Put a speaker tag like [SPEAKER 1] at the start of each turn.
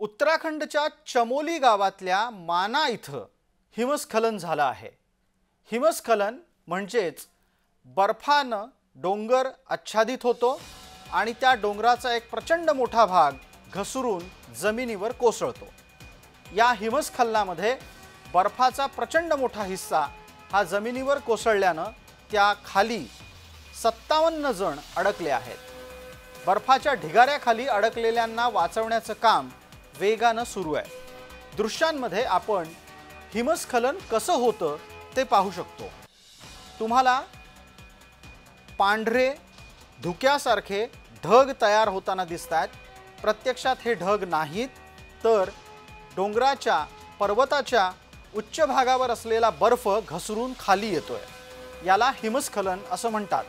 [SPEAKER 1] उत्तराखंडच्या चमोली गावातल्या माना इथं हिमस्खलन झालं आहे। हिमस्खलन म्हणजेच बर्फानं डोंगर आच्छादित होतो आणि त्या डोंगराचा एक प्रचंड मोठा भाग घसरून जमिनीवर कोसळतो। या हिमस्खलनामध्ये बर्फाचा प्रचंड मोठा हिस्सा हा जमिनीवर कोसळल्यानं त्या खाली 57 जण अडकले आहेत। बर्फाच्या ढिगाऱ्याखाली अडकलेल्यांना वाचवण्याचं काम वेगानं सुरू आहे। दृश्यांमध्ये आपण हिमस्खलन कसं होतं ते पाहू शकतो। तुम्हाला पांढरे धुक्यासारखे ढग तयार होताना दिसतात। प्रत्यक्षात हे ढग नाहीत, तर डोंगराच्या पर्वताच्या उच्च भागावर असलेला बर्फ घसरून खाली येतोय। याला हिमस्खलन असं म्हणतात।